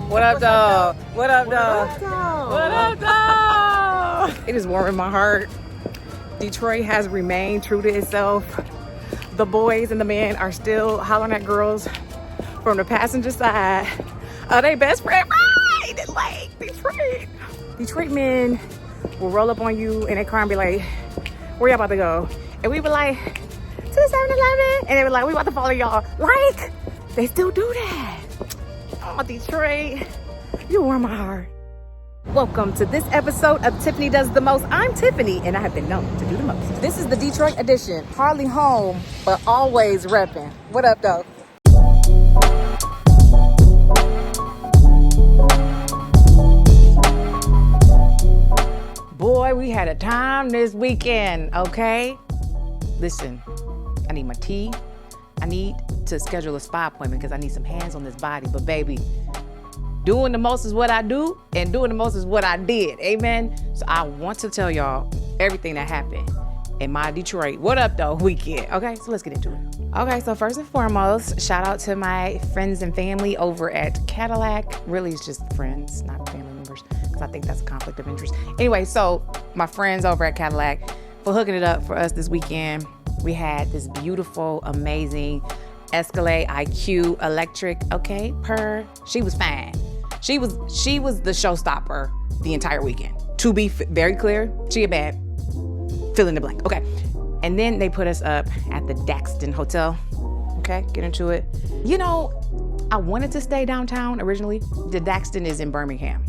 What up, dog? What up, dog? What up, dog? It is warming my heart. Detroit has remained true to itself. The boys and the men are still hollering at girls from the passenger side. They best friend ride like Detroit. Detroit men will roll up on you in their car and be like, where y'all about to go? And we were like, to the 7-Eleven. And they were like, we about to follow y'all. Like, they still do that. Oh, Detroit, you warm my heart. Welcome to this episode of Tiffany Does The Most. I'm Tiffany, and I have been known to do the most. This is the Detroit edition. Hardly home, but always reppin'. What up, though? Boy, we had a time this weekend, okay? Listen, I need my tea. I need to schedule a spa appointment because I need some hands on this body. But baby, doing the most is what I do, and doing the most is what I did. Amen. So I want to tell y'all everything that happened in my Detroit What Up Though weekend. Okay, so let's get into it. Okay, so first and foremost, shout out to my friends and family over at Cadillac. Really, it's just friends, not family members, because I think that's a conflict of interest. Anyway, so my friends over at Cadillac for hooking it up for us this weekend. We had this beautiful, amazing Escalade IQ electric. Okay, she was fine. She was the showstopper the entire weekend. To be very clear, she a bad. Fill in the blank. Okay, and then they put us up at the Daxton Hotel. Okay, get into it. You know, I wanted to stay downtown originally. The Daxton is in Birmingham.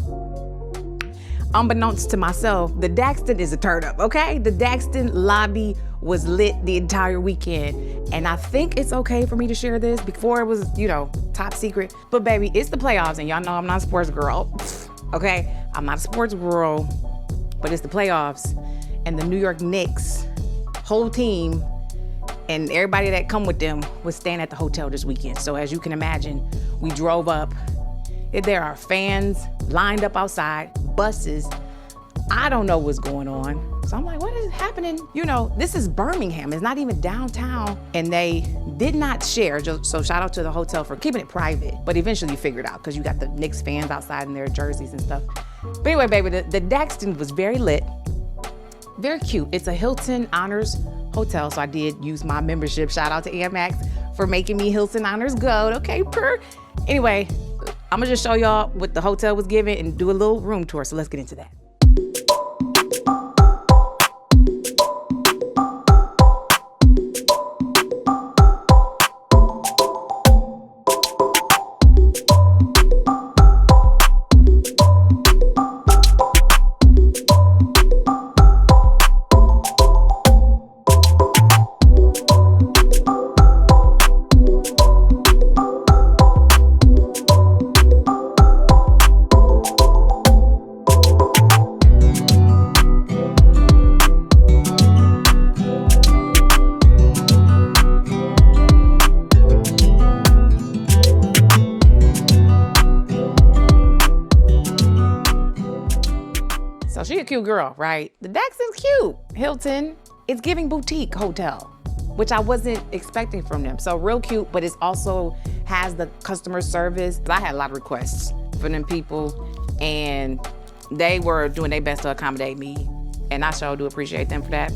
Unbeknownst to myself, the Daxton is a turn up, okay? The Daxton lobby was lit the entire weekend. And I think it's okay for me to share this. Before it was, top secret. But baby, it's the playoffs, and y'all know I'm not a sports girl, okay? I'm not a sports girl, but it's the playoffs. And the New York Knicks whole team and everybody that come with them was staying at the hotel this weekend. So as you can imagine, we drove up. There are fans lined up outside, buses. I don't know what's going on. So I'm like, what is happening? This is Birmingham. It's not even downtown. And they did not share. So shout out to the hotel for keeping it private. But eventually you figured out because you got the Knicks fans outside in their jerseys and stuff. But anyway, baby, the Daxton was very lit. Very cute. It's a Hilton Honors hotel. So I did use my membership. Shout out to Amex for making me Hilton Honors Gold. Okay, Anyway, I'm gonna just show y'all what the hotel was giving and do a little room tour. So let's get into that. She a cute girl, right? The Daxton's cute. Hilton, it's giving boutique hotel, which I wasn't expecting from them. So real cute, but it also has the customer service. I had a lot of requests for them people, and they were doing their best to accommodate me, and I sure do appreciate them for that.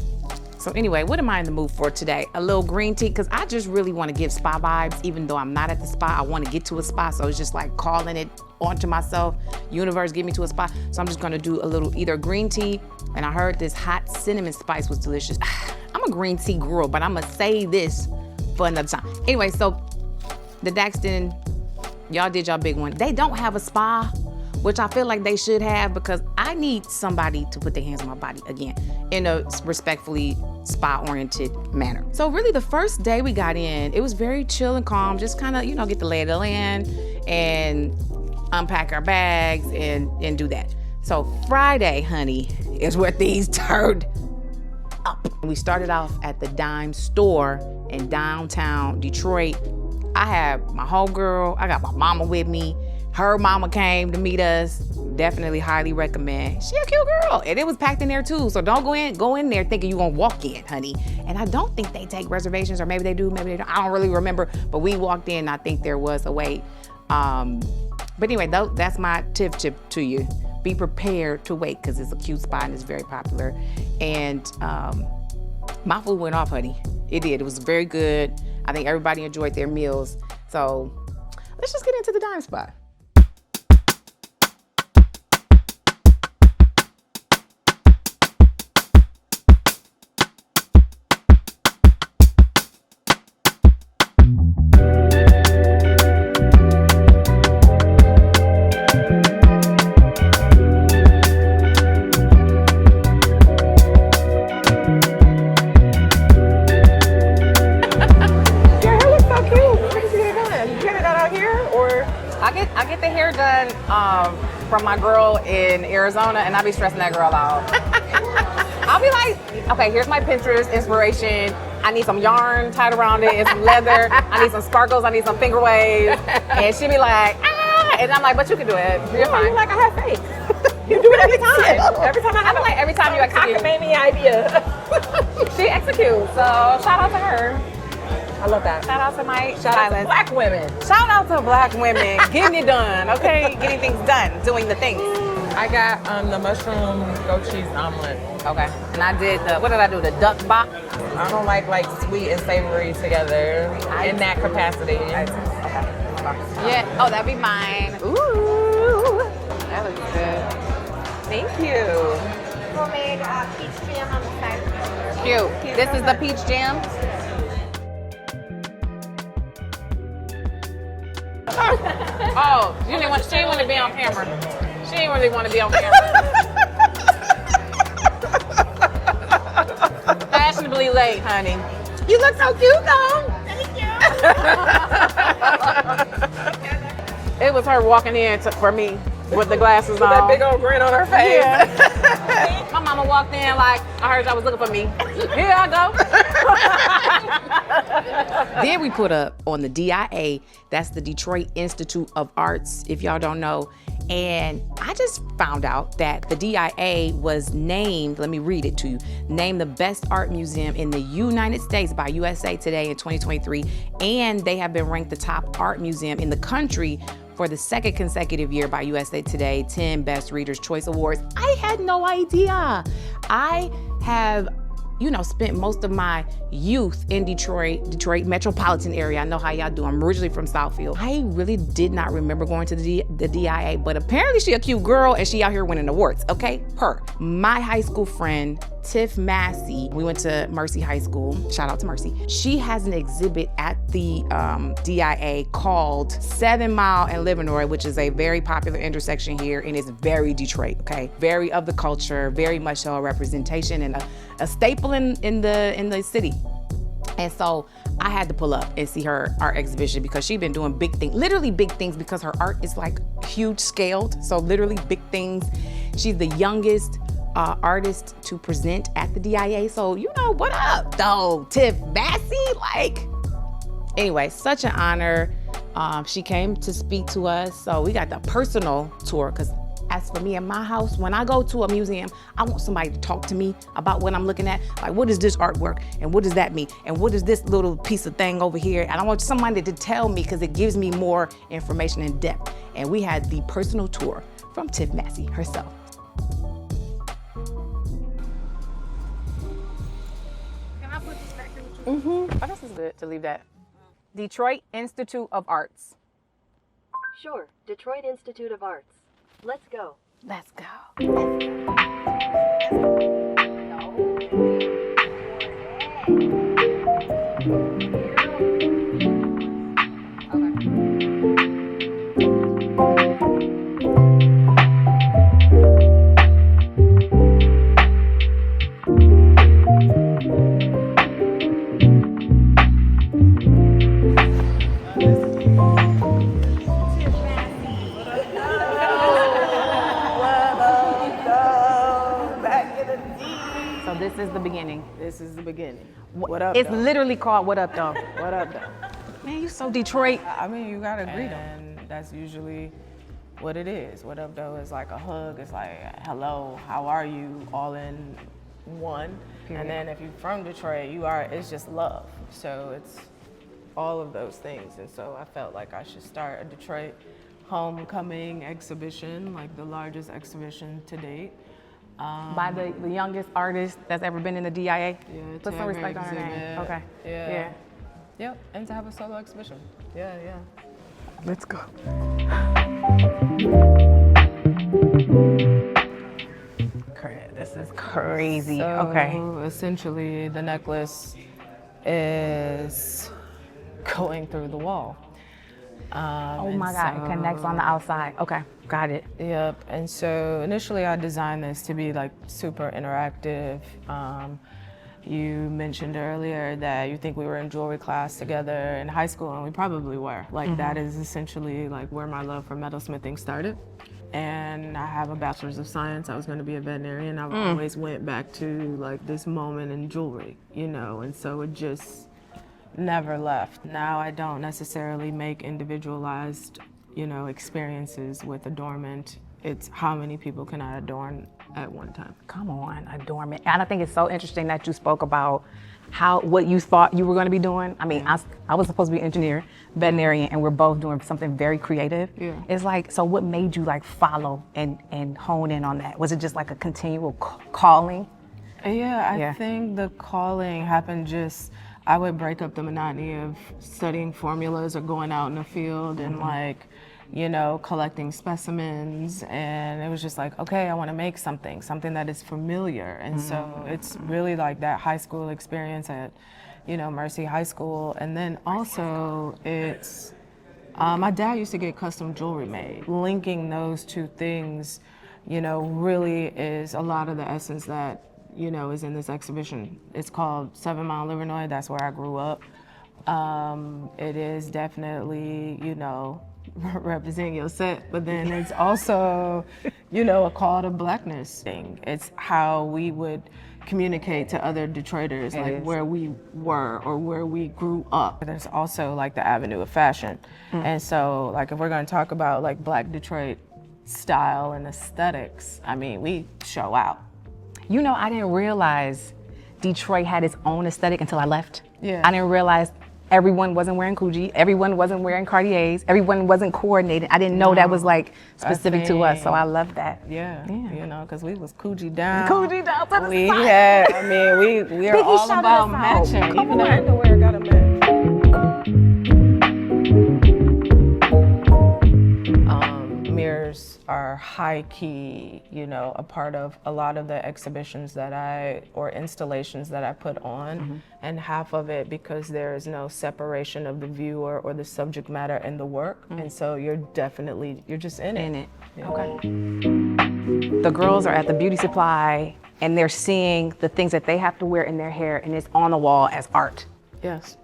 So anyway, what am I in the mood for today? A little green tea, because I just really want to give spa vibes, even though I'm not at the spa. I want to get to a spa, so it's just like calling it onto myself. Universe, get me to a spa. So I'm just going to do a little either green tea, and I heard this hot cinnamon spice was delicious. I'm a green tea girl, but I'm going to save this for another time. Anyway, so the Daxton, y'all did y'all big one. They don't have a spa, which I feel like they should have, because I need somebody to put their hands on my body again in a respectfully spa-oriented manner. So really the first day we got in, it was very chill and calm, just kind of, get the lay of the land and unpack our bags and do that. So Friday, honey, is where things turned up. We started off at the Dime store in downtown Detroit. I had my homegirl, I got my mama with me. Her mama came to meet us. Definitely highly recommend. She a cute girl. And it was packed in there too. So don't go in there thinking you're gonna walk in, honey. And I don't think they take reservations, or maybe they do, maybe they don't. I don't really remember. But we walked in, I think there was a wait. But anyway, that's my tip to you. Be prepared to wait because it's a cute spot and it's very popular. And my food went off, honey. It did. It was very good. I think everybody enjoyed their meals. So let's just get into the dime spot. I get the hair done from my girl in Arizona, and I be stressing that girl out. I'll be like, okay, here's my Pinterest inspiration. I need some yarn tied around it and some leather. I need some sparkles. I need some finger waves. And she be like, ah, and I'm like, but you can do it. You're fine. You're like, I have faith. You do it every time. Every time I like every time you execute. Made me idea. She executes. So shout out to her. I love that. Shout out to my Shout out to black women. Shout out to black women getting it done, okay? Getting things done, doing the things. I got the mushroom goat cheese omelet. Okay. And I did what did I do? The duck bop? I don't like sweet and savory together in that capacity. Okay. Yeah. Oh, that'd be mine. Ooh. That looks good. Thank you. Homemade peach jam on the side. Cute. This is the peach jam. Oh, she didn't want to be on camera. She didn't really want to be on camera. Fashionably late, honey. You look so cute, though. Thank you. It was her walking in for me with the glasses on. That big old grin on her face. Yeah. My mama walked in like, I heard y'all was looking for me. Here I go. Then we put up on the DIA, that's the Detroit Institute of Arts, if y'all don't know. And I just found out that the DIA was named, let me read it to you, named the best art museum in the United States by USA Today in 2023. And they have been ranked the top art museum in the country for the second consecutive year by USA Today 10 Best Readers' Choice Awards. I had no idea. I have, spent most of my youth in Detroit metropolitan area. I know how y'all do. I'm originally from Southfield. I really did not remember going to the DIA, but apparently she a cute girl and she out here winning awards, okay? My high school friend, Tiff Massey, we went to Mercy High School. Shout out to Mercy. She has an exhibit at the DIA called 7 Mile and Livernois, which is a very popular intersection here, and it's very Detroit, okay? Very of the culture, very much so a representation and a staple in the city. And so I had to pull up and see her art exhibition because she's been doing big things, literally big things, because her art is like huge scaled. So literally big things. She's the youngest artist to present at the DIA. So, what up though, Tiff Massey? Anyway, such an honor. She came to speak to us. So we got the personal tour because as for me in my house, when I go to a museum, I want somebody to talk to me about what I'm looking at. Like, what is this artwork? And what does that mean? And what is this little piece of thing over here? And I want somebody to tell me because it gives me more information in depth. And we had the personal tour from Tiff Massey herself. Can I put this back in? Oh, this is good to leave that. Detroit Institute of Arts. Sure, Detroit Institute of Arts. Let's go. Let's go. This is the beginning. This is the beginning. What up, It's though? literally called What Up, Though. What up, though? Man, you so Detroit. I mean, you gotta greet them. And that's usually what it is. What up, though, is like a hug. It's like, hello, how are you? All in one. Period. And then if you're from Detroit, it's just love. So it's all of those things. And so I felt like I should start a Detroit homecoming exhibition, like the largest exhibition to date. By the youngest artist that's ever been in the DIA? Yeah, Put some respect on her name. exhibit. Okay. Yeah. Yep, and to have a solo exhibition. Yeah. Let's go. This is crazy. So Okay. essentially, the necklace is going through the wall. Oh my God, it connects on the outside. Okay, got it. Yep, and so initially I designed this to be like super interactive. You mentioned earlier that you think we were in jewelry class together in high school, and we probably were. Like that is essentially like where my love for metalsmithing started. And I have a bachelor's of science. I was going to be a veterinarian. I've always went back to like this moment in jewelry, you know, and so it just never left. Now I don't necessarily make individualized, you know, experiences with adornment. It's how many people can I adorn at one time. Come on, adornment. And I think it's so interesting that you spoke about what you thought you were going to be doing. I mean, I was supposed to be an engineer, veterinarian, and we're both doing something very creative. Yeah. It's like, so what made you like follow and hone in on that? Was it just like a continual calling? Yeah, I think the calling happened just, I would break up the monotony of studying formulas or going out in the field and like, you know, collecting specimens, and it was just like, okay, I want to make something that is familiar. And so it's really like that high school experience at, you know, Mercy High School. And then also it's, my dad used to get custom jewelry made. Linking those two things, you know, really is a lot of the essence that, you know, is in this exhibition. It's called 7 Mile Livernois. That's where I grew up. It is definitely, you know, representing your set, but then it's also, you know, a call to blackness thing. It's how we would communicate to other Detroiters, like where we were or where we grew up. There's also like the avenue of fashion. And so like if we're gonna talk about like Black Detroit style and aesthetics, I mean, we show out. You know, I didn't realize Detroit had its own aesthetic until I left. Yeah. I didn't realize everyone wasn't wearing Coogee, everyone wasn't wearing Cartiers, everyone wasn't coordinated. I didn't know that was like specific to us, so I love that. Yeah. You know, because we was Coogee down. Coogee down to the We side. had, I mean, we are Biggie all shouted about us out. matching. Come Even the on. underwear got a match. Mirrors are high key, you know, a part of a lot of the exhibitions or installations that I put on, and half of it because there is no separation of the viewer or the subject matter and the work, and so you're just in it. Yeah. Okay. The girls are at the beauty supply and they're seeing the things that they have to wear in their hair, and it's on the wall as art. Yes.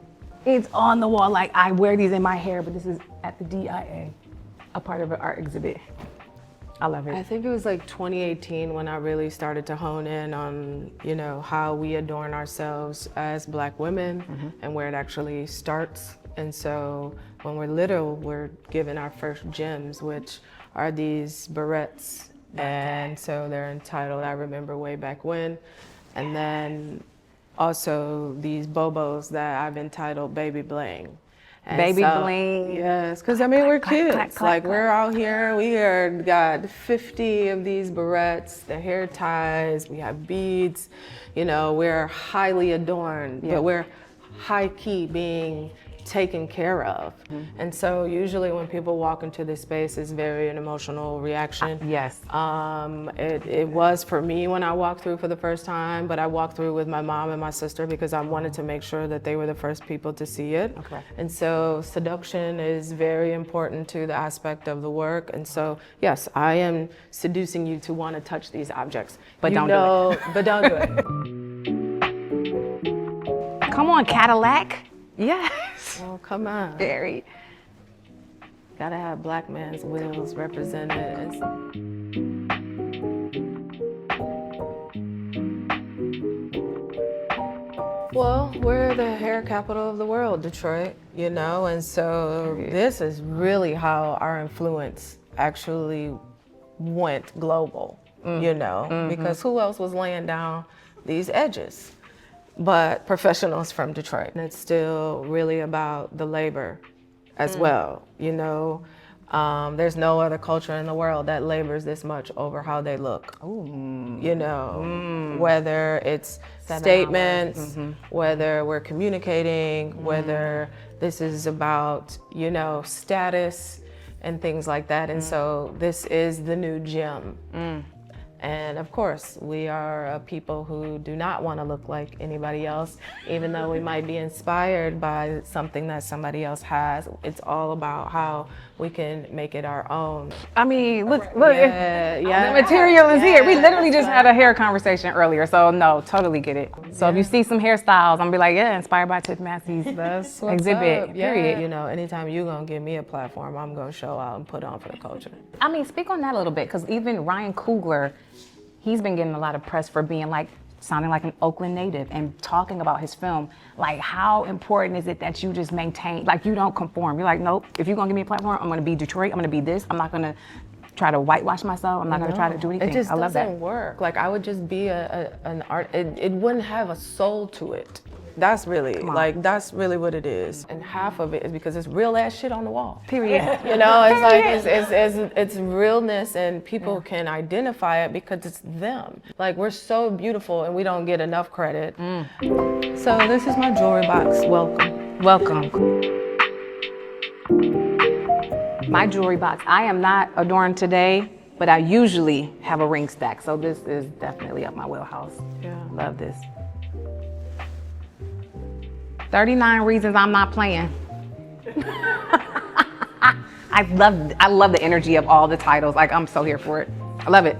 It's on the wall, like I wear these in my hair, but this is at the DIA, a part of an art exhibit. I love I it. think it was like 2018 when I really started to hone in on, you know, how we adorn ourselves as Black women and where it actually starts. And so when we're little, we're given our first gems, which are these barrettes. And so they're entitled, I Remember Way Back When. And then also these bobos that I've entitled Baby Bling. And Baby so, bling. Yes, because I mean, we're kids. clack, Like clack. we're out here, got 50 of these barrettes, the hair ties, we have beads, you know, we're highly adorned, but we're high key being taken care of. And so usually when people walk into this space, it's very an emotional reaction. Yes. It was for me when I walked through for the first time, but I walked through with my mom and my sister because I wanted to make sure that they were the first people to see it. Okay. And so seduction is very important to the aspect of the work. And so, yes, I am seducing you to want to touch these objects. But You don't do know, but don't do it. Come on, Cadillac. Yes. Oh, come on. Very. Gotta have Black man's wills represented. Well, we're the hair capital of the world, Detroit, you know, and so this is really how our influence actually went global, you know, because who else was laying down these edges but professionals from Detroit? And it's still really about the labor as well, you know. There's no other culture in the world that labors this much over how they look. Ooh. You know, whether it's statements, whether we're communicating, whether this is about, you know, status and things like that. And so this is the new gym. And of course, we are a people who do not want to look like anybody else, even though we might be inspired by something that somebody else has. It's all about how we can make it our own. I mean, look, the material is here. We literally just had a hair conversation earlier, so no, totally get it. So if you see some hairstyles, I'm gonna be like, yeah, inspired by Tiff Massey's exhibit, period. You know, anytime you're gonna give me a platform, I'm gonna show out and put on for the culture. I mean, speak on that a little bit, because even Ryan Coogler, he's been getting a lot of press for being like, sounding like an Oakland native and talking about his film. Like, how important is it that you just maintain, like, you don't conform? You're like, nope, if you're gonna give me a platform, I'm gonna be Detroit, I'm gonna be this, I'm not gonna try to whitewash myself, I'm not gonna try to do anything. It just I love doesn't that. work. Like, I would just be an art, it wouldn't have a soul to it. That's really, like, that's really what it is. And half of it is because it's real ass shit on the wall. Period. You know, it's like, it's realness, and people can identify it because it's them. Like, we're so beautiful and we don't get enough credit. So this is my jewelry box, welcome. Welcome. My jewelry box, I am not adorned today, but I usually have a ring stack. So this is definitely up my wheelhouse. Yeah. Love this. 39 reasons I'm not playing. I love the energy of all the titles. Like, I'm so here for it. I love it.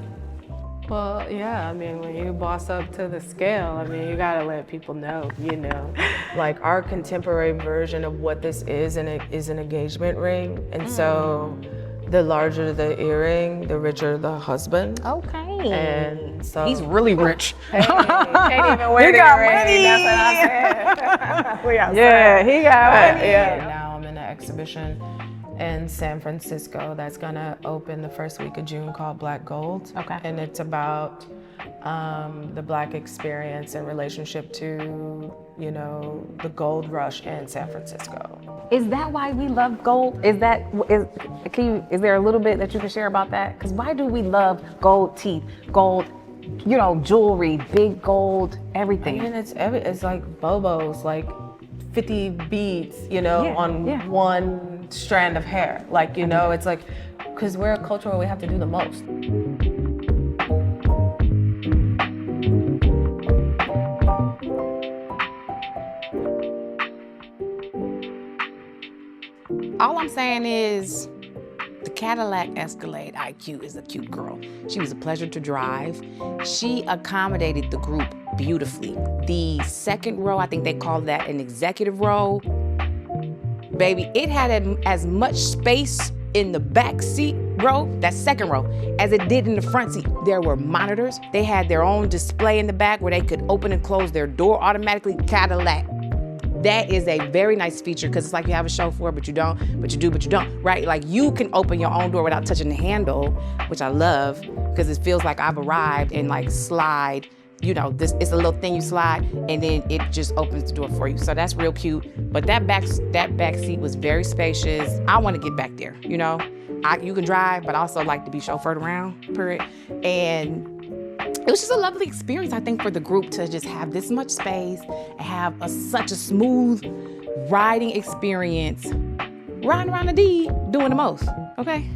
Well, yeah, I mean, when you boss up to the scale, I mean, you gotta let people know, you know. Like, our contemporary version of what this is, and it is an engagement ring. And so the larger the earring, the richer the husband. Okay. And so He's really rich. Hey, can't even wear the earring. That's what I said. Yeah, he got money. Yeah. Now I'm in an exhibition in San Francisco that's gonna open the first week of June called Black Gold. Okay. And it's about the Black experience in relationship to, you know, the gold rush in San Francisco. Is that why we love gold? Is there a little bit that you can share about that? Because why do we love gold teeth, gold, you know, jewelry, big gold, everything? I mean, it's like Bobos, like 50 beads, you know, on one strand of hair. Like, you know, it's like, because we're a culture where we have to do the most. All I'm saying is the Cadillac Escalade IQ is a cute girl. She was a pleasure to drive. She accommodated the group beautifully. The second row, I think they called that an executive row. Baby, it had as much space in the back seat row, that second row, as it did in the front seat. There were monitors. They had their own display in the back where they could open and close their door automatically. Cadillac. That is a very nice feature, because it's like you have a chauffeur, but you don't, but you do, but you don't, right? Like, you can open your own door without touching the handle, which I love, because it feels like I've arrived, and like slide, you know, it's a little thing you slide, and then it just opens the door for you. So that's real cute. But that back seat was very spacious. I want to get back there, you know? You can drive, but I also like to be chauffeured around, period. And it was just a lovely experience, I think, for the group to just have this much space and have such a smooth riding experience, riding around the D, doing the most, okay?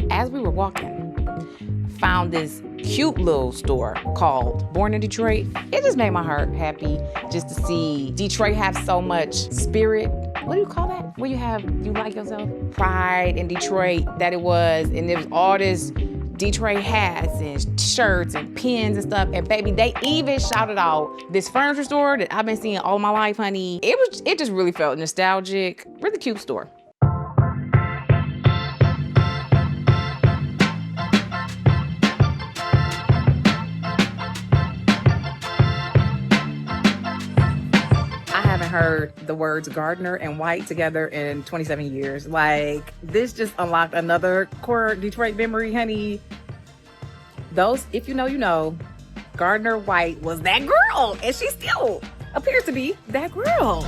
As we were walking, I found this cute little store called Born in Detroit. It just made my heart happy just to see Detroit have so much spirit. What do you call that? Where you like yourself? Pride in Detroit, that it was, and there was all this Detroit hats and shirts and pins and stuff. And baby, they even shouted out this furniture store that I've been seeing all my life, honey. It just really felt nostalgic. Really cute store. I haven't heard the words Gardner and White together in 27 years. Like, this just unlocked another core Detroit memory, honey. Those, if you know, you know, Gardner White was that girl, and she still appears to be that girl.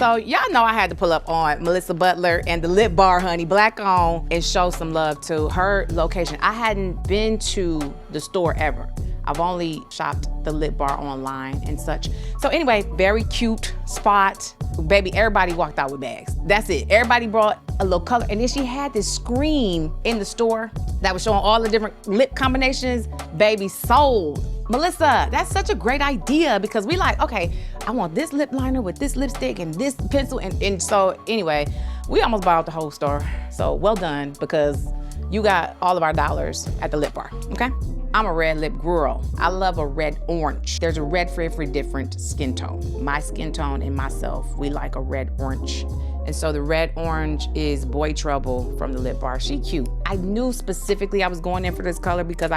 So y'all know I had to pull up on Melissa Butler and the Lip Bar, honey, black on, and show some love to her location. I hadn't been to the store ever. I've only shopped the Lip Bar online and such. So anyway, very cute spot. Baby, everybody walked out with bags. That's it. Everybody brought a little color. And then she had this screen in the store that was showing all the different lip combinations. Baby, sold. Melissa, that's such a great idea because we like, okay, I want this lip liner with this lipstick and this pencil. And so anyway, we almost bought out the whole store. So well done because you got all of our dollars at the Lip Bar, okay? I'm a red lip girl. I love a red orange. There's a red for every different skin tone. My skin tone and myself, we like a red orange. And so the red orange is Boy Trouble from the Lip Bar. She cute. I knew specifically I was going in for this color because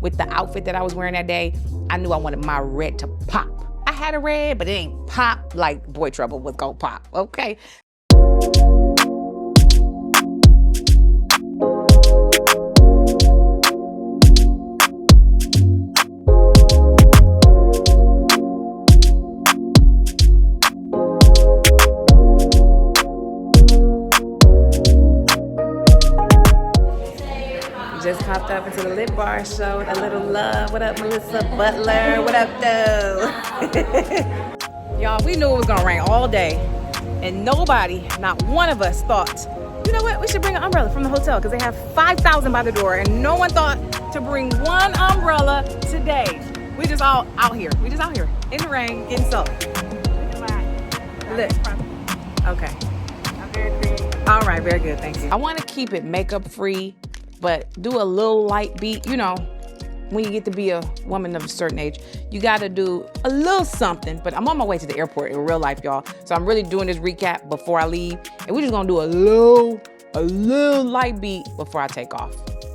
with the outfit that I was wearing that day, I knew I wanted my red to pop. I had a red, but it ain't pop like Boy Trouble was gonna pop, okay? Just popped up into the Lip Bar, showed a little love. What up, Melissa Butler? What up, though? Y'all, we knew it was gonna rain all day, and nobody, not one of us, thought, you know what, we should bring an umbrella from the hotel because they have 5,000 by the door, and no one thought to bring one umbrella today. We just all out here. We just out here in the rain, getting soaked. Look. Okay. I'm very creative. All right, very good, thank you. I want to keep it makeup free, but do a little light beat. You know, when you get to be a woman of a certain age, you gotta do a little something. But I'm on my way to the airport in real life, y'all. So I'm really doing this recap before I leave. And we're just gonna do a little light beat before I take off.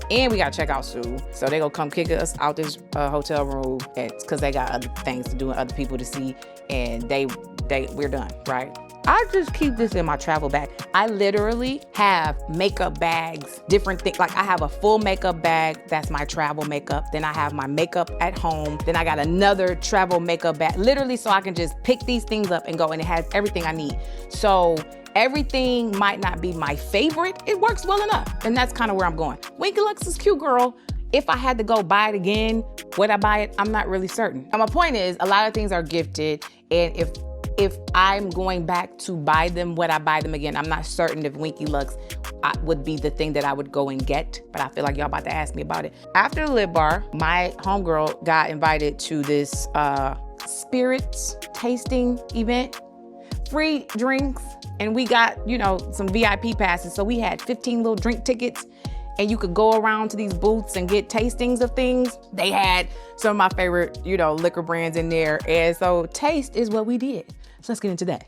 And we gotta check out soon. So they gonna come kick us out this hotel room because they got other things to do and other people to see. And we're done, right? I just keep this in my travel bag. I literally have makeup bags, different things. Like I have a full makeup bag, that's my travel makeup. Then I have my makeup at home. Then I got another travel makeup bag, literally so I can just pick these things up and go, and it has everything I need. So everything might not be my favorite, it works well enough. And that's kind of where I'm going. Winky Lux is cute, girl. If I had to go buy it again, would I buy it? I'm not really certain. And my point is, a lot of things are gifted, and if I'm going back to buy them, would I buy them again? I'm not certain if Winky Lux would be the thing that I would go and get, but I feel like y'all about to ask me about it. After the Lip Bar, my homegirl got invited to this spirits tasting event, free drinks, and we got, you know, some VIP passes. So we had 15 little drink tickets, and you could go around to these booths and get tastings of things. They had some of my favorite, you know, liquor brands in there. And so taste is what we did. So let's get into that.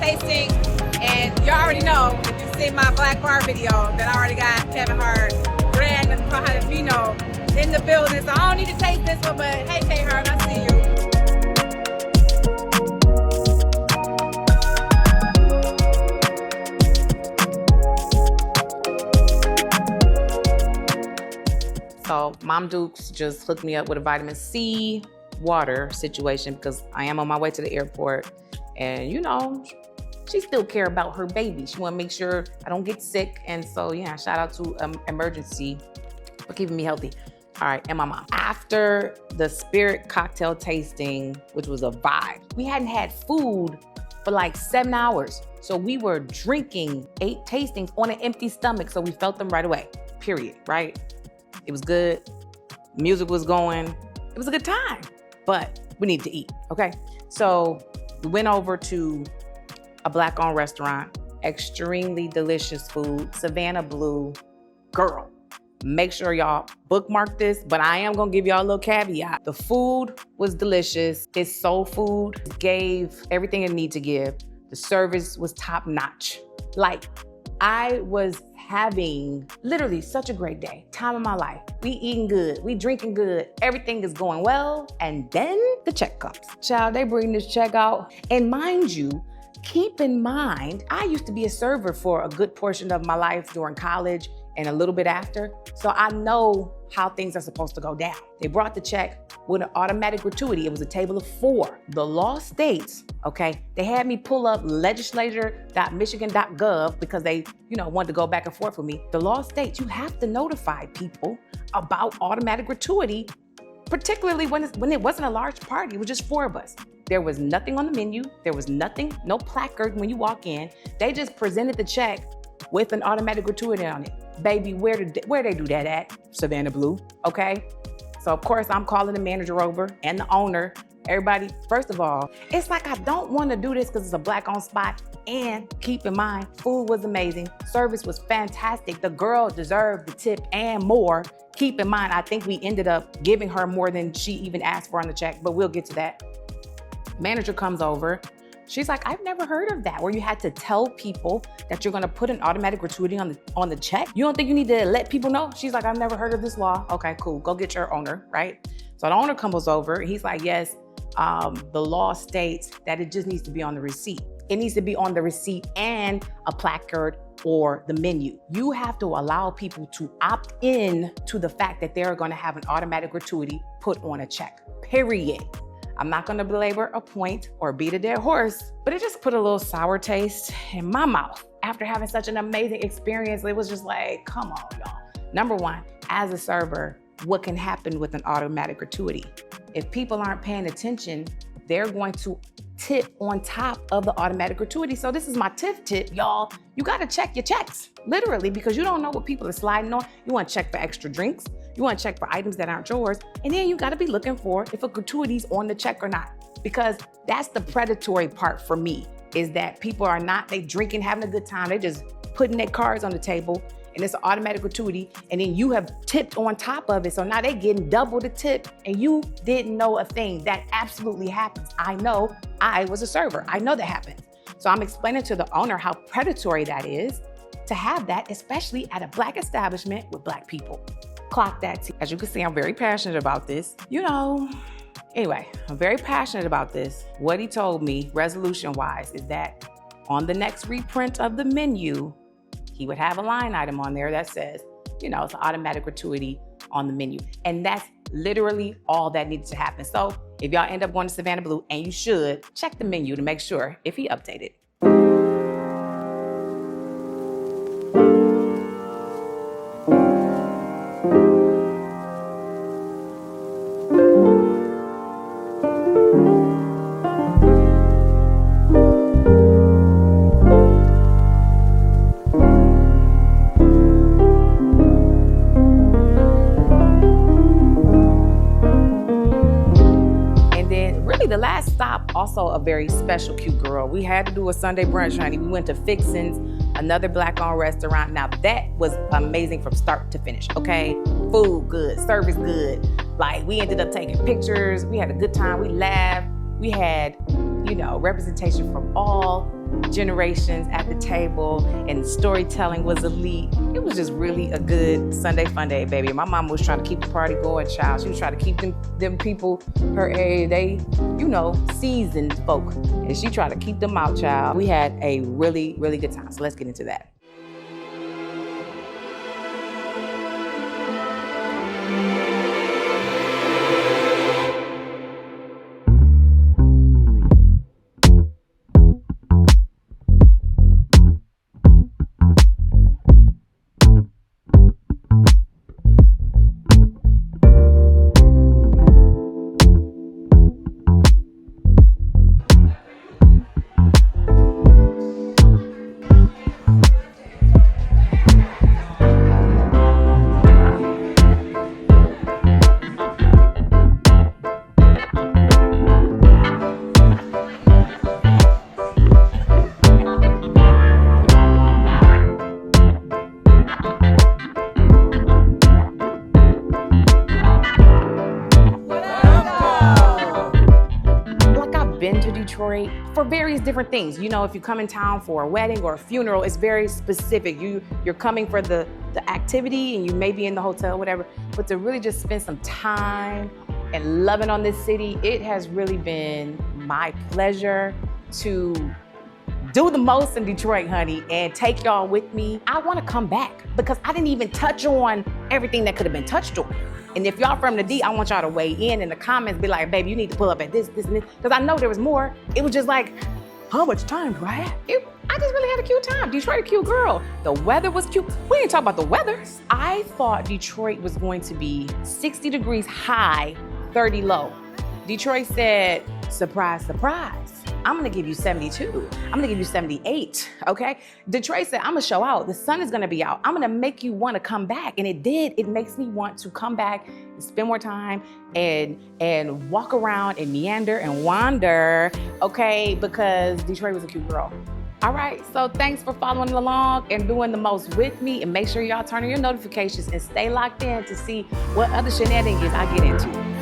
Tasting, and you already know, if you've seen my Black Bar video, that I already got Kevin Hart, Grand Vino in the building, so I don't need to taste this one, but hey, K-Hart, I see you. So Mom Dukes just hooked me up with a vitamin C water situation because I am on my way to the airport, and you know, she still care about her baby. She want to make sure I don't get sick. And so, yeah, shout out to Emergency for keeping me healthy. All right, and my mom. After the spirit cocktail tasting, which was a vibe, we hadn't had food for like 7 hours. So we were drinking 8 tastings on an empty stomach. So we felt them right away, period, right? It was good. Music was going. It was a good time, but we need to eat, okay? So we went over to a Black-owned restaurant, extremely delicious food, Savannah Blue. Girl, make sure y'all bookmark this, but I am gonna give y'all a little caveat. The food was delicious. It's soul food. It gave everything it needed to give. The service was top notch. Like, I was having literally such a great day. Time of my life. We eating good. We drinking good. Everything is going well. And then the check comes. Child, they bring this check out. And mind you, keep in mind, I used to be a server for a good portion of my life during college and a little bit after. So I know how things are supposed to go down. They brought the check with an automatic gratuity. It was a table of 4. The law states, okay, they had me pull up legislature.michigan.gov because they, wanted to go back and forth with me. The law states you have to notify people about automatic gratuity, particularly when it wasn't a large party. It was just 4 of us. There was nothing on the menu. There was nothing, no placard when you walk in. They just presented the check with an automatic gratuity on it. Baby, where they do that at? Savannah Blue, okay? So of course I'm calling the manager over and the owner. Everybody, first of all, it's like I don't want to do this because it's a Black-owned spot. And keep in mind, food was amazing. Service was fantastic. The girl deserved the tip and more. Keep in mind, I think we ended up giving her more than she even asked for on the check, but we'll get to that. Manager comes over. She's like, I've never heard of that, where you had to tell people that you're gonna put an automatic gratuity on the check. You don't think you need to let people know? She's like, I've never heard of this law. Okay, cool, go get your owner, right? So the owner comes over, he's like, yes, the law states that it just needs to be on the receipt. It needs to be on the receipt and a placard or the menu. You have to allow people to opt in to the fact that they're gonna have an automatic gratuity put on a check, period. I'm not gonna belabor a point or beat a dead horse, but it just put a little sour taste in my mouth. After having such an amazing experience, it was just like, come on, y'all. Number one, as a server, what can happen with an automatic gratuity? If people aren't paying attention, they're going to tip on top of the automatic gratuity. So this is my Tiff tip, y'all. You gotta check your checks, literally, because you don't know what people are sliding on. You wanna check for extra drinks. You wanna check for items that aren't yours. And then you gotta be looking for if a gratuity's on the check or not. Because that's the predatory part for me, is that people are not, they drinking, having a good time. They just putting their cards on the table and it's an automatic gratuity. And then you have tipped on top of it. So now they're getting double the tip and you didn't know a thing. That absolutely happens. I know, I was a server. I know that happens. So I'm explaining to the owner how predatory that is to have that, especially at a Black establishment with Black people. Clock that. As you can see, I'm very passionate about this. Anyway, I'm very passionate about this. What he told me, resolution-wise, is that on the next reprint of the menu, he would have a line item on there that says, it's an automatic gratuity on the menu. And that's literally all that needs to happen. So if y'all end up going to Savannah Blue, and you should, check the menu to make sure if he updated. The last stop, also a very special, cute girl. We had to do a Sunday brunch, honey. We went to Fixin's, another Black-owned restaurant. Now that was amazing from start to finish, okay? Food good, service good. Like, we ended up taking pictures. We had a good time. We laughed. We had, representation from all generations at the table, and the storytelling was elite. It was just really a good Sunday fun day, baby. My mama was trying to keep the party going, child. She was trying to keep them people her age, they, seasoned folk, and she tried to keep them out, child. We had a really, really good time. So let's get into that. Detroit for various different things. You know, if you come in town for a wedding or a funeral, it's very specific. You're coming for the activity and you may be in the hotel, whatever, but to really just spend some time and loving on this city, it has really been my pleasure to do the most in Detroit, honey, and take y'all with me. I want to come back because I didn't even touch on everything that could have been touched on. And if y'all from the D, I want y'all to weigh in the comments, be like, baby, you need to pull up at this, and this. Because I know there was more. It was just like, how much time do I have? I just really had a cute time. Detroit, a cute girl. The weather was cute. We didn't talk about the weather. I thought Detroit was going to be 60 degrees high, 30 low. Detroit said, surprise, surprise. I'm gonna give you 72. I'm gonna give you 78, okay? Detroit said, I'm gonna show out. The sun is gonna be out. I'm gonna make you wanna come back. And it did. It makes me want to come back and spend more time and walk around and meander and wander, okay? Because Detroit was a cute girl. All right, so thanks for following along and doing the most with me. And make sure y'all turn on your notifications and stay locked in to see what other shenanigans I get into.